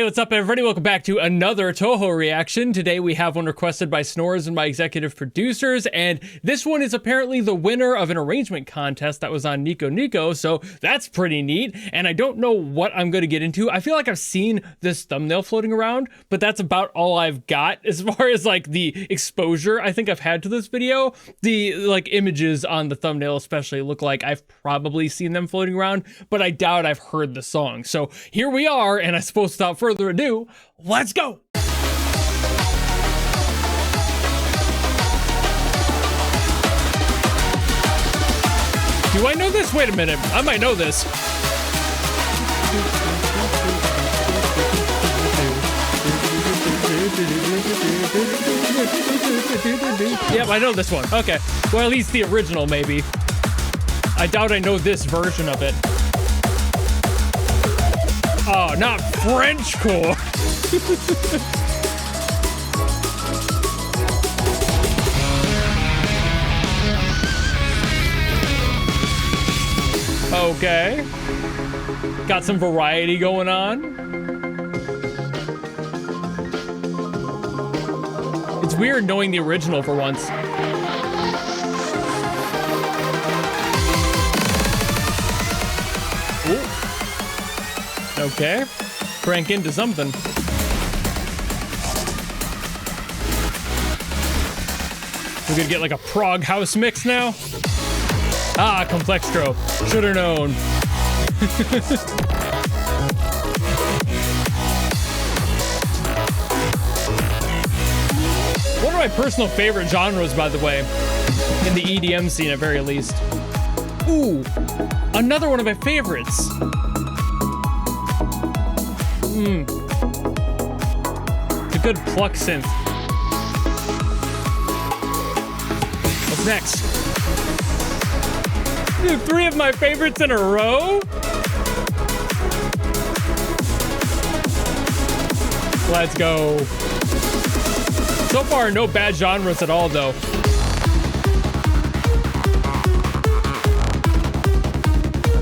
what's up, everybody? Welcome back to another Touhou reaction. Today we have one requested by Snores and my executive producers, and this one is apparently the winner of an arrangement contest that was on Nico Nico, so that's pretty neat, and I don't know what I'm going to get into. I feel like I've seen this thumbnail floating around, but that's about all I've got as far as like the exposure I think I've had to this video. The like images on the thumbnail especially look like I've probably seen them floating around, but I doubt I've heard the song. So here we are, and I suppose without further ado, let's go! Do I know this? Wait a minute, I might know this. Yep, I know this one. Okay, well, at least the original, maybe. I doubt I know this version of it. Oh, not French cool. Okay. Got some variety going on. It's weird knowing the original for once. Ooh. Okay, crank into something. We're gonna get like a prog house mix now. Ah, Complextro. Should've known. One of my personal favorite genres, by the way, in the EDM scene at very least. Ooh, another one of my favorites. It's a good pluck synth. What's next? Dude, 3 of my favorites in a row? Let's go. So far, no bad genres at all, though.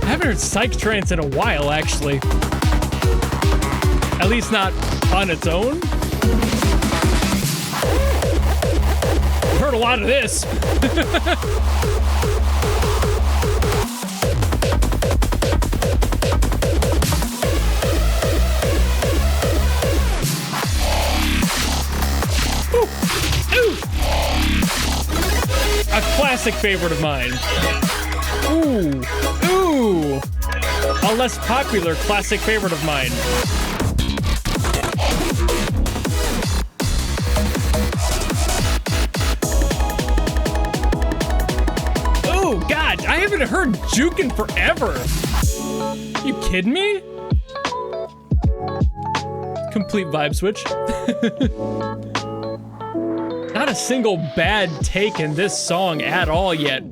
I haven't heard psych trance in a while, actually. At least not on its own. I've heard a lot of this. Ooh. Ooh. A classic favorite of mine. Ooh. Ooh. A less popular classic favorite of mine. I haven't heard Jukin' forever. You kidding me? Complete vibe switch. Not a single bad take in this song at all yet.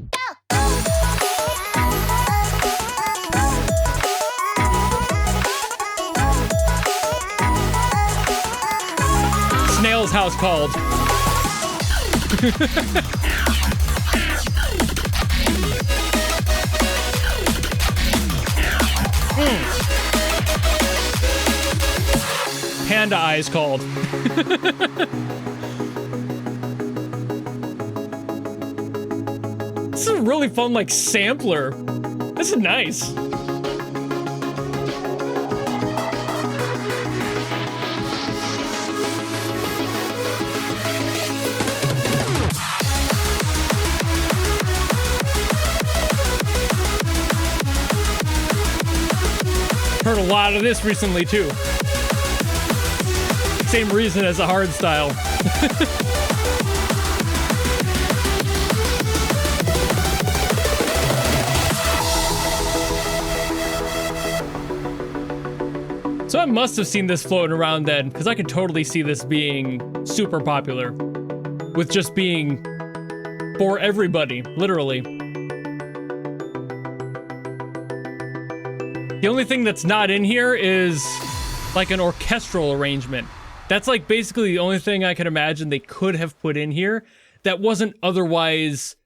Snail's house called. Panda eyes called. This is a really fun, like, sampler. This is nice. Heard a lot of this recently, too. Same reason as a hard style. So I must have seen this floating around then, because I could totally see this being super popular. With just being for everybody, literally. The only thing that's not in here is like an orchestral arrangement. That's like basically the only thing I can imagine they could have put in here that wasn't otherwise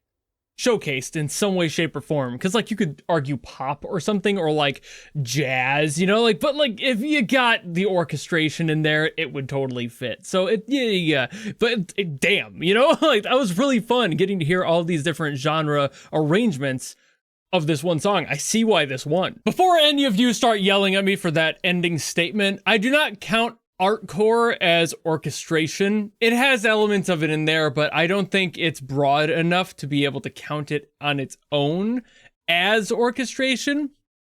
showcased in some way, shape, or form. Because like you could argue pop or something, or like jazz, you know, like, but like if you got the orchestration in there, it would totally fit. So damn, you know, like that was really fun getting to hear all these different genre arrangements of this one song. I see why this won. Before any of you start yelling at me for that ending statement, I do not count artcore as orchestration. It has elements of it in there, but I don't think it's broad enough to be able to count it on its own as orchestration.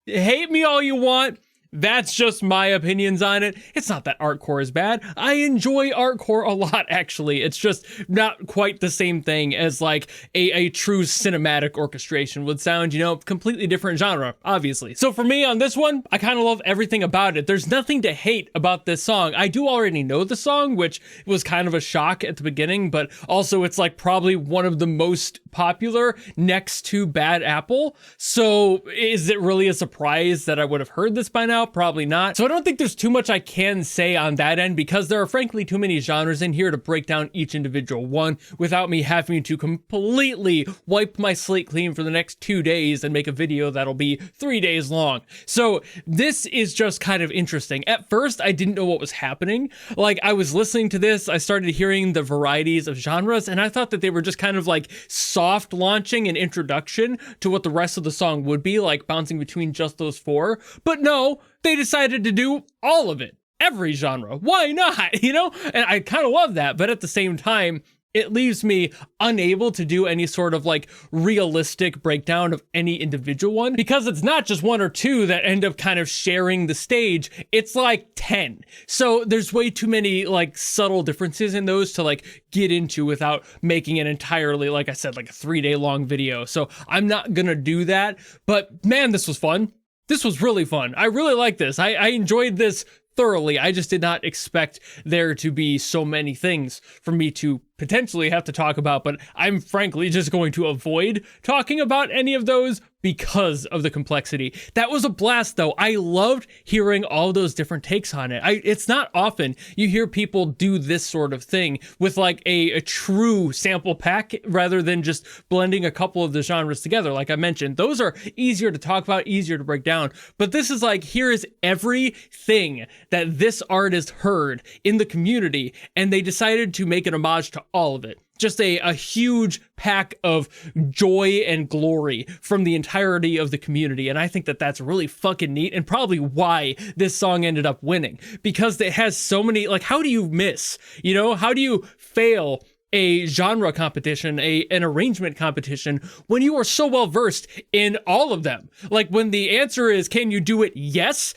Hate me all you want. That's just my opinions on it. It's not that artcore is bad. I enjoy artcore a lot, actually. It's just not quite the same thing as like a true cinematic orchestration would sound, you know, completely different genre, obviously. So for me on this one, I kind of love everything about it. There's nothing to hate about this song. I do already know the song, which was kind of a shock at the beginning, but also it's like probably one of the most popular next to Bad Apple. So is it really a surprise that I would have heard this by now? Probably not. So I don't think there's too much I can say on that end, because there are frankly too many genres in here to break down each individual one without me having to completely wipe my slate clean for the next 2 days and make a video that'll be 3 days long. So this is just kind of interesting. At first, I didn't know what was happening. Like, I was listening to this, I started hearing the varieties of genres, and I thought that they were just kind of like soft launching an introduction to what the rest of the song would be, like bouncing between just those four. But no, they decided to do all of it, every genre. Why not? You know? And I kind of love that, but at the same time, it leaves me unable to do any sort of like realistic breakdown of any individual one, because it's not just one or two that end up kind of sharing the stage. It's like 10. So there's way too many like subtle differences in those to like get into without making it entirely, like I said, like a 3-day long video. So I'm not gonna do that, but man, this was fun. This was really fun. I really like this. I enjoyed this thoroughly. I just did not expect there to be so many things for me to potentially have to talk about, but I'm frankly just going to avoid talking about any of those because of the complexity. That was a blast though. I loved hearing all those different takes on it. It's not often you hear people do this sort of thing with like a true sample pack rather than just blending a couple of the genres together. Like I mentioned, those are easier to talk about, easier to break down, but this is like, here is everything that this artist heard in the community, and they decided to make an homage to all of it. Just a huge pack of joy and glory from the entirety of the community. And I think that that's really fucking neat, and probably why this song ended up winning, because it has so many, like, how do you miss, you know, how do you fail a genre competition, an arrangement competition, when you are so well versed in all of them? Like, when the answer is, can you do it? Yes.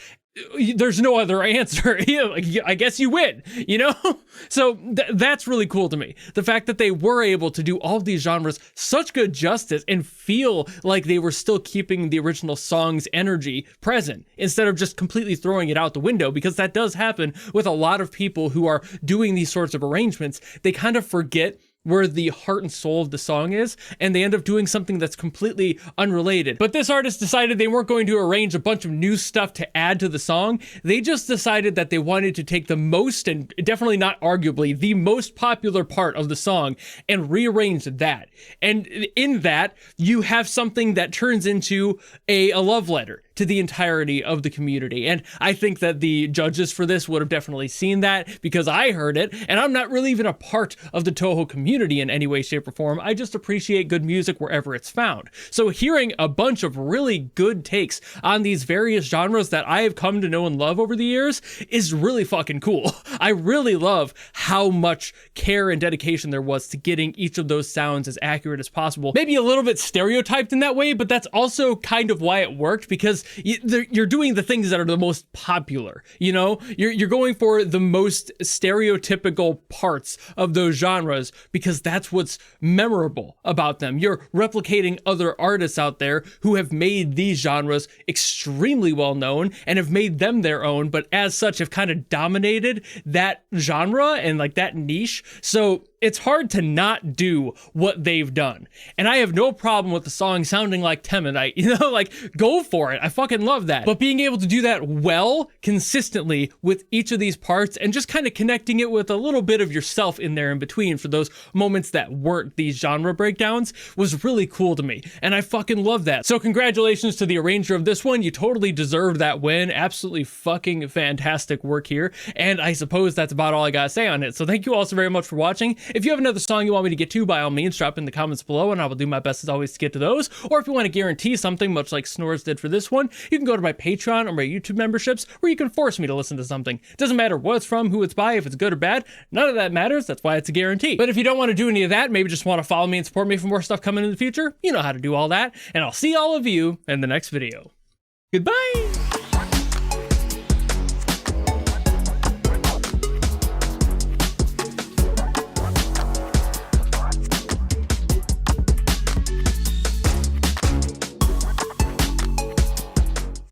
There's no other answer. I guess you win, you know? So that's really cool to me. The fact that they were able to do all of these genres such good justice and feel like they were still keeping the original song's energy present instead of just completely throwing it out the window, because that does happen with a lot of people who are doing these sorts of arrangements. They kind of forget where the heart and soul of the song is, and they end up doing something that's completely unrelated. But this artist decided they weren't going to arrange a bunch of new stuff to add to the song. They just decided that they wanted to take the most, and definitely not arguably, the most popular part of the song and rearrange that. And in that, you have something that turns into a love letter to the entirety of the community. And I think that the judges for this would have definitely seen that, because I heard it, and I'm not really even a part of the Touhou community in any way, shape, or form. I just appreciate good music wherever it's found. So hearing a bunch of really good takes on these various genres that I have come to know and love over the years is really fucking cool. I really love how much care and dedication there was to getting each of those sounds as accurate as possible. Maybe a little bit stereotyped in that way, but that's also kind of why it worked, because you're doing the things that are the most popular, you know? You're going for the most stereotypical parts of those genres, because that's what's memorable about them. You're replicating other artists out there who have made these genres extremely well known and have made them their own, but as such have kind of dominated that genre and like that niche. So it's hard to not do what they've done. And I have no problem with the song sounding like Temanite, you know, like, go for it. I fucking love that. But being able to do that well, consistently with each of these parts and just kind of connecting it with a little bit of yourself in there in between for those moments that weren't these genre breakdowns was really cool to me. And I fucking love that. So congratulations to the arranger of this one. You totally deserved that win. Absolutely fucking fantastic work here. And I suppose that's about all I gotta say on it. So thank you all so very much for watching. If you have another song you want me to get to, by all means, drop in the comments below and I will do my best as always to get to those. Or if you want to guarantee something, much like Snores did for this one, you can go to my Patreon or my YouTube memberships where you can force me to listen to something. Doesn't matter what it's from, who it's by, if it's good or bad, none of that matters. That's why it's a guarantee. But if you don't want to do any of that, maybe just want to follow me and support me for more stuff coming in the future, you know how to do all that. And I'll see all of you in the next video. Goodbye!